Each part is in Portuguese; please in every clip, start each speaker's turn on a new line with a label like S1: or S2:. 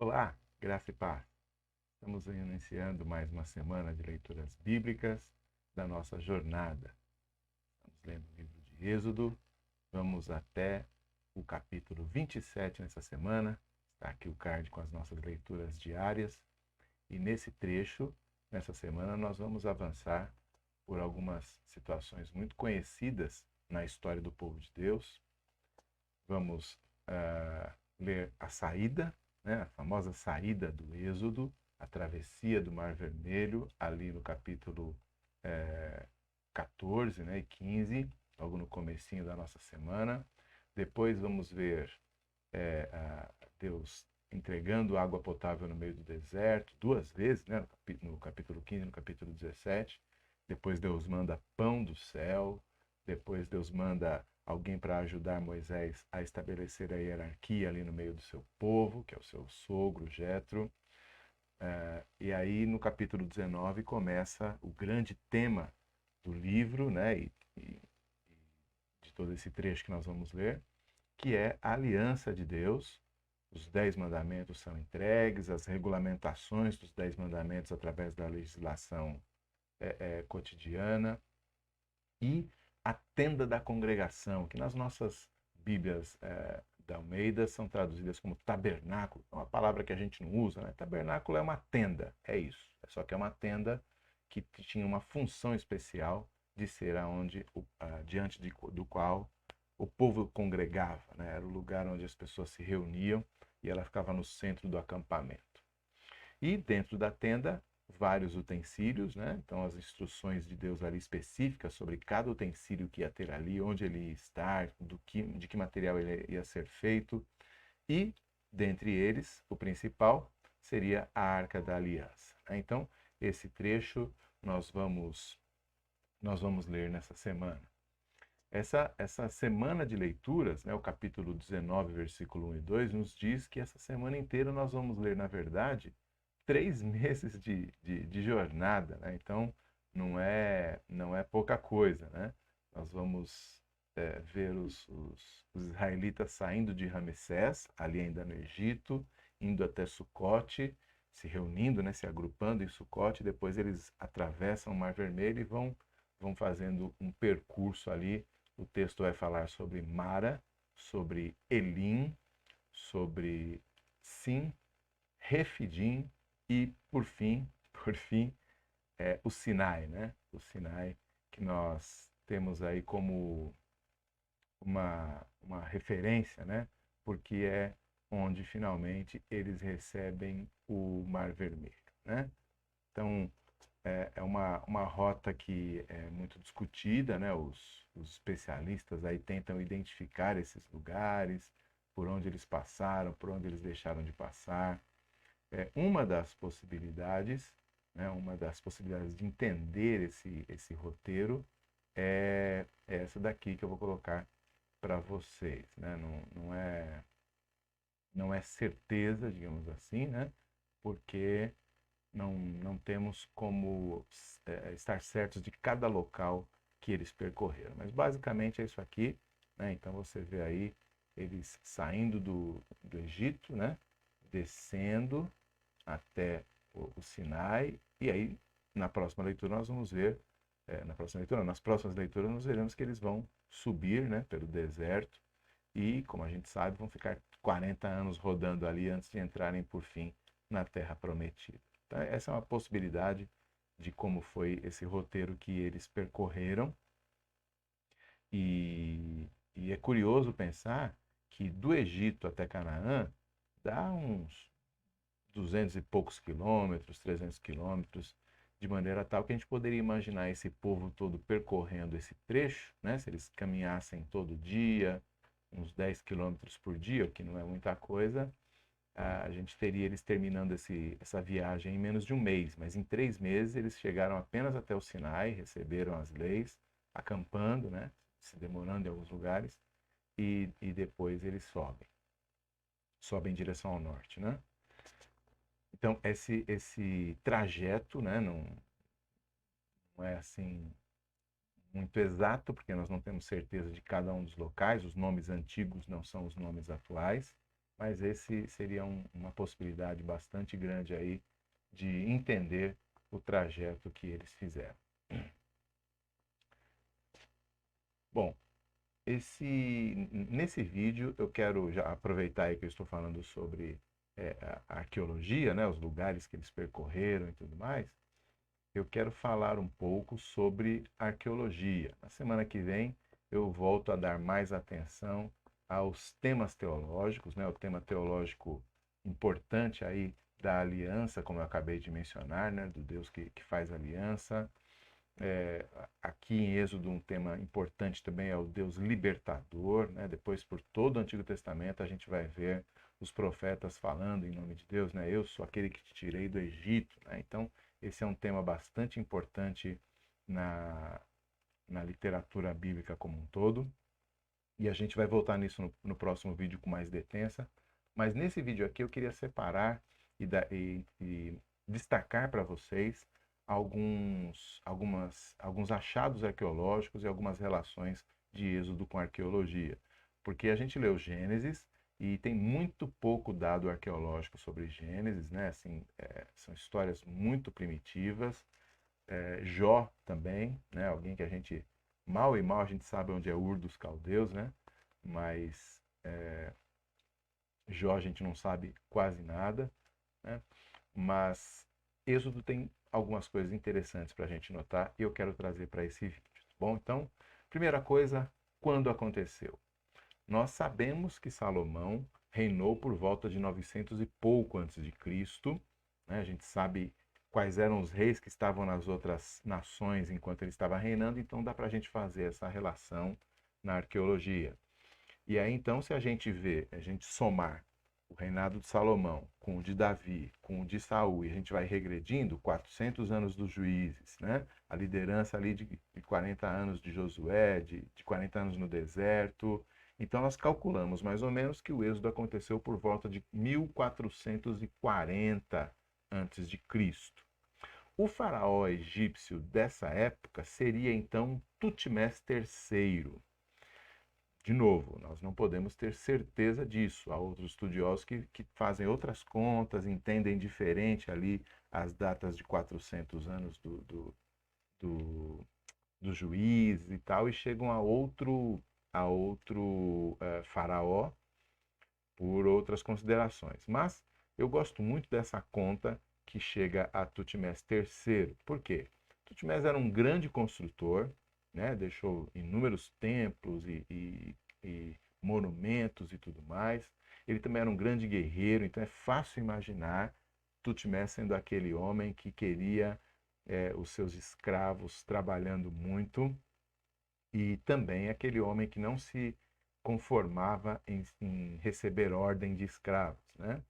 S1: Olá, graça e paz. Estamos iniciando mais uma semana de leituras bíblicas da nossa jornada. Estamos lendo o livro de Êxodo, vamos até o capítulo 27 nessa semana. Está aqui o card com as nossas leituras diárias. E nesse trecho, nessa semana, nós vamos avançar por algumas situações muito conhecidas na história do povo de Deus. Vamos ler a saída, né, a famosa saída do Êxodo, a travessia do Mar Vermelho, ali no capítulo 14, né, e 15, logo no comecinho da nossa semana. Depois vamos ver Deus entregando água potável no meio do deserto, duas vezes, né, no capítulo 15 e no capítulo 17. Depois Deus manda pão do céu. Depois Deus manda alguém para ajudar Moisés a estabelecer a hierarquia ali no meio do seu povo, que é o seu sogro, Jetro. E aí no capítulo 19 começa o grande tema do livro, né, e de todo esse trecho que nós vamos ler, que é a aliança de Deus. Os 10 mandamentos são entregues, as regulamentações dos 10 mandamentos através da legislação cotidiana, e a tenda da congregação, que nas nossas Bíblias da Almeida são traduzidas como tabernáculo. É uma palavra que a gente não usa, né? Tabernáculo é uma tenda, é isso. Só que é uma tenda que tinha uma função especial de ser diante do qual o povo congregava, né? Era o lugar onde as pessoas se reuniam e ela ficava no centro do acampamento. E dentro da tenda, vários utensílios, né? Então, as instruções de Deus ali específicas sobre cada utensílio que ia ter ali, onde ele ia estar, de que material ele ia ser feito. E, dentre eles, o principal seria a Arca da Aliança. Então, esse trecho nós vamos ler nessa semana. Essa semana de leituras, né, o capítulo 19, versículo 1 e 2, nos diz que essa semana inteira nós vamos ler, na verdade, 3 meses de jornada, né? Então, não é pouca coisa, né? Nós vamos ver os israelitas saindo de Ramessés, ali ainda no Egito, indo até Sucote, se reunindo, né, se agrupando em Sucote. Depois eles atravessam o Mar Vermelho e vão fazendo um percurso ali. O texto vai falar sobre Mara, sobre Elim, sobre Sim, Refidim e, por fim, o Sinai, né? O Sinai que nós temos aí como uma referência, né? Porque é onde finalmente eles recebem o Mar Vermelho, né? Então, é uma rota que é muito discutida, né? Os especialistas aí tentam identificar esses lugares, por onde eles passaram, por onde eles deixaram de passar. Uma das possibilidades, né, uma das possibilidades de entender esse roteiro é essa daqui que eu vou colocar para vocês, né? Não é certeza, digamos assim, né? Porque não temos como estar certos de cada local que eles percorreram. Mas basicamente é isso aqui, né? Então você vê aí eles saindo do Egito, né? Descendo até o Sinai, e aí na próxima leitura nós vamos ver, nas próximas leituras nós veremos que eles vão subir, né, pelo deserto e, como a gente sabe, vão ficar 40 anos rodando ali antes de entrarem por fim na Terra Prometida. Então, essa é uma possibilidade de como foi esse roteiro que eles percorreram. E é curioso pensar que do Egito até Canaã dá uns 200 e poucos quilômetros, 300 quilômetros, de maneira tal que a gente poderia imaginar esse povo todo percorrendo esse trecho, né? Se eles caminhassem todo dia, uns 10 quilômetros por dia, o que não é muita coisa, a gente teria eles terminando essa viagem em menos de um mês, mas em 3 meses eles chegaram apenas até o Sinai, receberam as leis, acampando, né? Se demorando em alguns lugares, e depois eles sobem em direção ao norte, né? Então, esse trajeto, né, não é assim muito exato, porque nós não temos certeza de cada um dos locais, os nomes antigos não são os nomes atuais, mas esse seria uma possibilidade bastante grande aí de entender o trajeto que eles fizeram. Bom, nesse vídeo eu quero já aproveitar aí que eu estou falando sobre a arqueologia, né, os lugares que eles percorreram e tudo mais. Eu quero falar um pouco sobre arqueologia. Na semana que vem eu volto a dar mais atenção aos temas teológicos, né, o tema teológico importante aí da aliança, como eu acabei de mencionar, né, do Deus que faz aliança. Aqui em Êxodo um tema importante também é o Deus libertador, né? Depois por todo o Antigo Testamento a gente vai ver os profetas falando em nome de Deus, né? Eu sou aquele que te tirei do Egito, né? Então esse é um tema bastante importante na, na literatura bíblica como um todo, e a gente vai voltar nisso no próximo vídeo com mais detença, mas nesse vídeo aqui eu queria separar e destacar para vocês alguns achados arqueológicos e algumas relações de Êxodo com arqueologia. Porque a gente leu Gênesis e tem muito pouco dado arqueológico sobre Gênesis, né? Assim, são histórias muito primitivas. Jó também, né? Alguém que a gente, mal e mal, a gente sabe onde é Ur dos Caldeus, né? Mas Jó a gente não sabe quase nada, né? Mas Êxodo tem algumas coisas interessantes para a gente notar e eu quero trazer para esse vídeo. Bom, então, primeira coisa, quando aconteceu? Nós sabemos que Salomão reinou por volta de 900 e pouco antes de Cristo, né? A gente sabe quais eram os reis que estavam nas outras nações enquanto ele estava reinando, então dá para a gente fazer essa relação na arqueologia. E aí então, se a gente somar o reinado de Salomão com o de Davi, com o de Saul, e a gente vai regredindo 400 anos dos juízes, né? A liderança ali de 40 anos de Josué, de 40 anos no deserto. Então nós calculamos mais ou menos que o êxodo aconteceu por volta de 1440 antes de Cristo. O faraó egípcio dessa época seria então Tutmés III. De novo, nós não podemos ter certeza disso. Há outros estudiosos que fazem outras contas, entendem diferente ali as datas de 400 anos do juiz e tal, e chegam a outro faraó por outras considerações. Mas eu gosto muito dessa conta que chega a Tutmés III. Por quê? Tutmés era um grande construtor, né? Deixou inúmeros templos e monumentos e tudo mais. Ele também era um grande guerreiro, então é fácil imaginar Tutmés sendo aquele homem que queria os seus escravos trabalhando muito, e também aquele homem que não se conformava em receber ordem de escravos, né?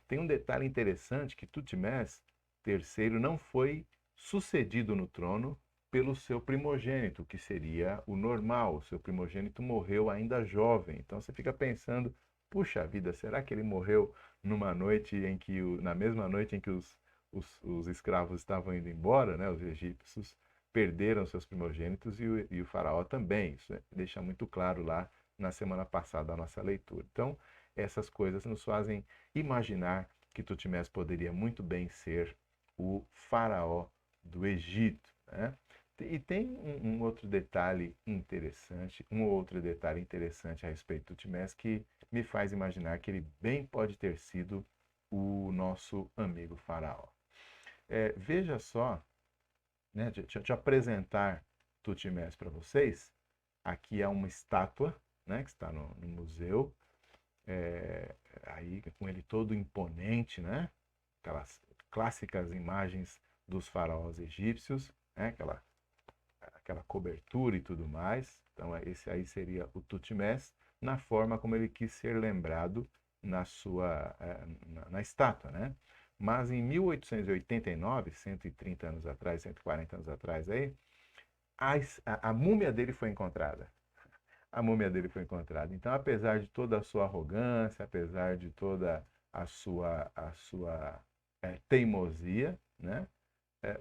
S1: Tem um detalhe interessante que Tutmés III não foi sucedido no trono pelo seu primogênito, que seria o normal. O seu primogênito morreu ainda jovem. Então você fica pensando, puxa vida, será que ele morreu na mesma noite em que os escravos estavam indo embora, né? Os egípcios perderam seus primogênitos e o faraó também. Isso deixa muito claro lá na semana passada a nossa leitura. Então, essas coisas nos fazem imaginar que Tutmés poderia muito bem ser o faraó do Egito, né? E tem um outro detalhe interessante, a respeito de Tutmés que me faz imaginar que ele bem pode ter sido o nosso amigo faraó. Veja só, né, deixa eu apresentar Tutmés para vocês. Aqui é uma estátua, né, que está no museu, aí com ele todo imponente, né? Aquelas clássicas imagens dos faraós egípcios, né? Aquela cobertura e tudo mais. Então esse aí seria o Tutmés na forma como ele quis ser lembrado na estátua, né? Mas em 1889, 130 anos atrás, 140 anos atrás aí, a múmia dele foi encontrada. A múmia dele foi encontrada. Então, apesar de toda a sua arrogância, apesar de toda a sua teimosia, né?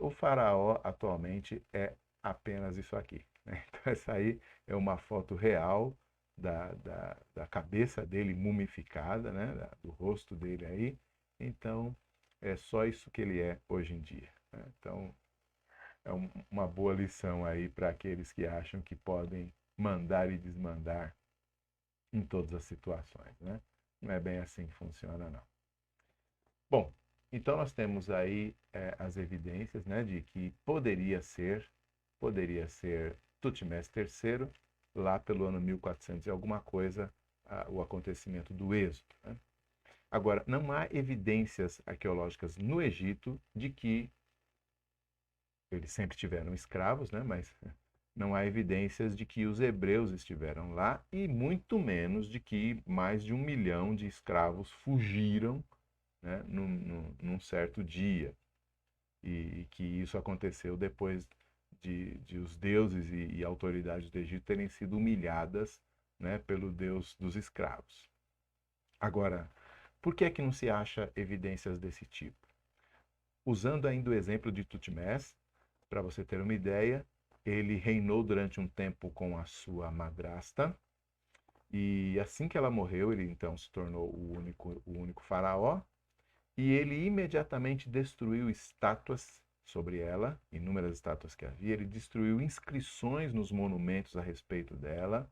S1: O faraó atualmente é apenas isso aqui, né? Então, essa aí é uma foto real da cabeça dele mumificada, né? Do rosto dele aí. Então, é só isso que ele é hoje em dia, né? Então, é uma boa lição aí para aqueles que acham que podem mandar e desmandar em todas as situações, né? Não é bem assim que funciona, não. Bom, então nós temos aí as evidências, né, de que poderia ser Tutmés III, lá pelo ano 1400 e alguma coisa, o acontecimento do Êxodo, né? Agora, não há evidências arqueológicas no Egito de que eles sempre tiveram escravos, né? Mas não há evidências de que os hebreus estiveram lá e muito menos de que mais de 1 milhão de escravos fugiram, né, num certo dia. E que isso aconteceu depois de os deuses e autoridades do Egito terem sido humilhadas, né, pelo Deus dos escravos. Agora, por que é que não se acha evidências desse tipo? Usando ainda o exemplo de Tutmés, para você ter uma ideia, ele reinou durante um tempo com a sua madrasta, e assim que ela morreu, ele então se tornou o único faraó, e ele imediatamente destruiu estátuas sobre ela, inúmeras estátuas que havia, ele destruiu inscrições nos monumentos a respeito dela,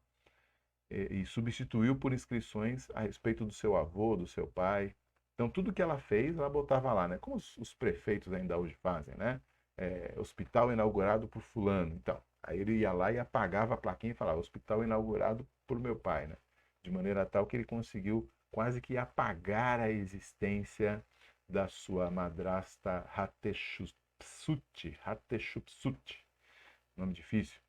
S1: e substituiu por inscrições a respeito do seu avô, do seu pai. Então, tudo que ela fez, ela botava lá, né? Como os prefeitos ainda hoje fazem, né? Hospital inaugurado por fulano. Então, aí ele ia lá e apagava a plaquinha e falava, hospital inaugurado por meu pai, né? De maneira tal que ele conseguiu quase que apagar a existência da sua madrasta Hatshepsut, nome difícil.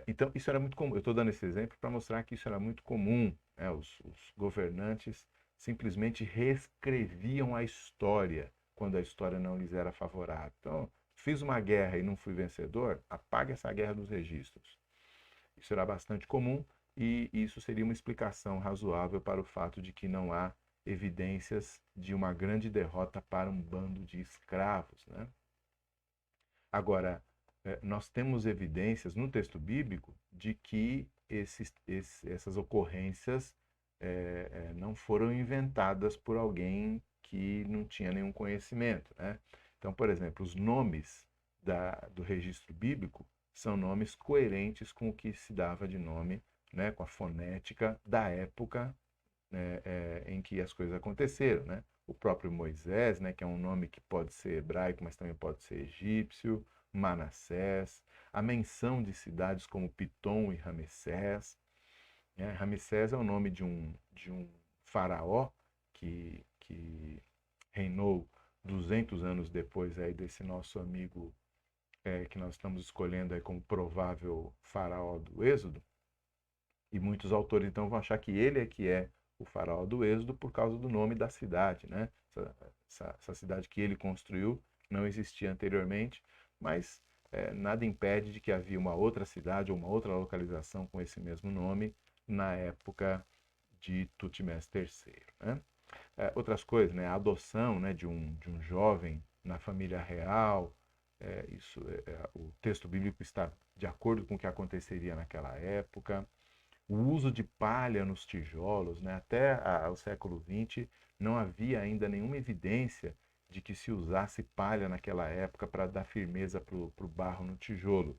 S1: Então, isso era muito comum. Eu estou dando esse exemplo para mostrar que isso era muito comum, né? Os governantes simplesmente reescreviam a história quando a história não lhes era favorável. Então, fiz uma guerra e não fui vencedor, apague essa guerra dos registros. Isso era bastante comum e isso seria uma explicação razoável para o fato de que não há evidências de uma grande derrota para um bando de escravos, né? Agora, nós temos evidências no texto bíblico de que essas ocorrências não foram inventadas por alguém que não tinha nenhum conhecimento, né? Então, por exemplo, os nomes do registro bíblico são nomes coerentes com o que se dava de nome, né, com a fonética da época, né, em que as coisas aconteceram, né? O próprio Moisés, né, que é um nome que pode ser hebraico, mas também pode ser egípcio, Manassés, a menção de cidades como Pitom e Ramessés, né? Ramessés é o nome de um faraó que reinou 200 anos depois aí desse nosso amigo que nós estamos escolhendo aí como provável faraó do Êxodo. E muitos autores então vão achar que ele é que é o faraó do Êxodo por causa do nome da cidade, né? Essa cidade que ele construiu não existia anteriormente, mas nada impede de que havia uma outra cidade ou uma outra localização com esse mesmo nome na época de Tutmés III, né? Outras coisas, né? A adoção, né, de um jovem na família real, o texto bíblico está de acordo com o que aconteceria naquela época. O uso de palha nos tijolos, né? Até o século XX não havia ainda nenhuma evidência de que se usasse palha naquela época para dar firmeza para o barro no tijolo.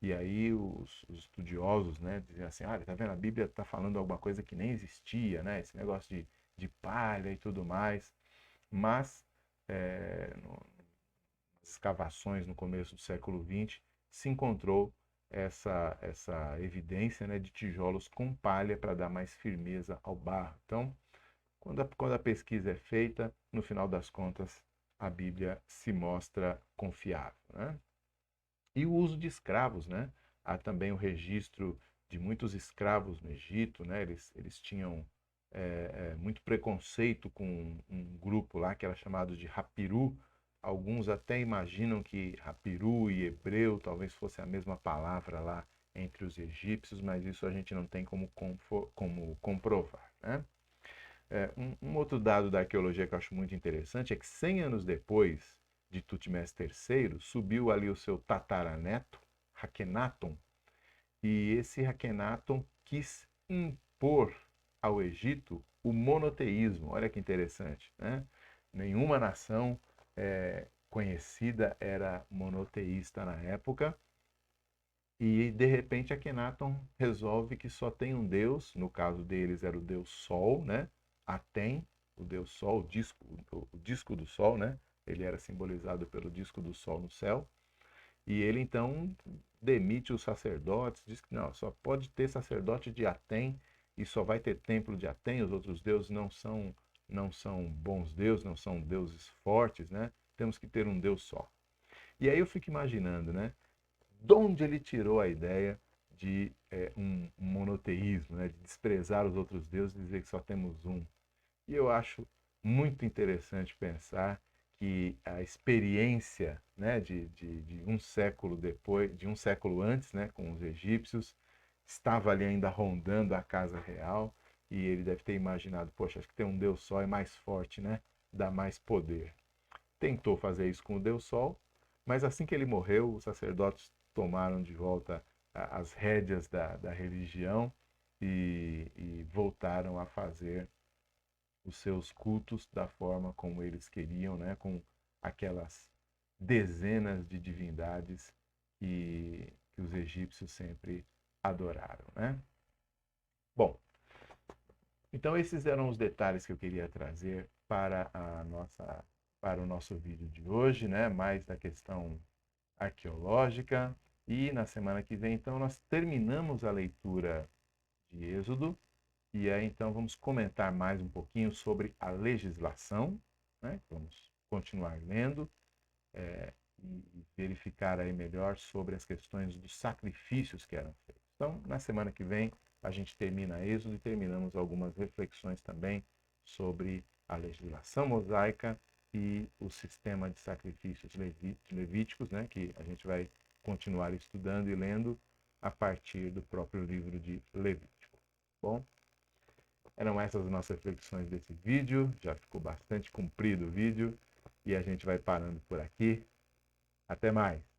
S1: E aí os estudiosos, né, diziam assim, olha, tá vendo, a Bíblia está falando alguma coisa que nem existia, né? Esse negócio de palha e tudo mais. Mas nas escavações no começo do século XX se encontrou essa evidência, né, de tijolos com palha para dar mais firmeza ao barro. Então, quando a pesquisa é feita, no final das contas, a Bíblia se mostra confiável, né? E o uso de escravos, né? Há também o registro de muitos escravos no Egito, né? Eles tinham muito preconceito com um grupo lá que era chamado de Hapiru. Alguns até imaginam que Hapiru e hebreu talvez fosse a mesma palavra lá entre os egípcios, mas isso a gente não tem como comprovar, né? Um outro dado da arqueologia que eu acho muito interessante é que 100 anos depois de Tutmés III, subiu ali o seu tataraneto, Akhenaton, e esse Akhenaton quis impor ao Egito o monoteísmo. Olha que interessante, né? Nenhuma nação conhecida era monoteísta na época. E de repente Akhenaton resolve que só tem um deus, no caso deles era o deus Sol, né? Aten, o deus Sol, o disco do Sol, né? Ele era simbolizado pelo disco do Sol no céu. E ele então demite os sacerdotes, diz que não, só pode ter sacerdote de Aten e só vai ter templo de Aten, os outros deuses não são bons deuses, não são deuses fortes, né? Temos que ter um deus só. E aí eu fico imaginando, né? De onde ele tirou a ideia de um monoteísmo, né? De desprezar os outros deuses e dizer que só temos um. E eu acho muito interessante pensar que a experiência, né, de um século depois, de um século antes, né, com os egípcios, estava ali ainda rondando a casa real e ele deve ter imaginado, poxa, acho que ter um Deus só é mais forte, né? Dá mais poder. Tentou fazer isso com o Deus Sol, mas assim que ele morreu, os sacerdotes tomaram de volta as rédeas da religião e voltaram a fazer os seus cultos da forma como eles queriam, né? Com aquelas dezenas de divindades que os egípcios sempre adoraram, né? Bom, então esses eram os detalhes que eu queria trazer para o nosso vídeo de hoje, né? Mais da questão arqueológica. E na semana que vem, então, nós terminamos a leitura de Êxodo. E aí, então, vamos comentar mais um pouquinho sobre a legislação, né? Vamos continuar lendo e verificar aí melhor sobre as questões dos sacrifícios que eram feitos. Então, na semana que vem, a gente termina Êxodo e terminamos algumas reflexões também sobre a legislação mosaica e o sistema de sacrifícios levíticos, né? Que a gente vai continuar estudando e lendo a partir do próprio livro de Levítico. Bom, eram essas as nossas reflexões desse vídeo. Já ficou bastante comprido o vídeo e a gente vai parando por aqui. Até mais!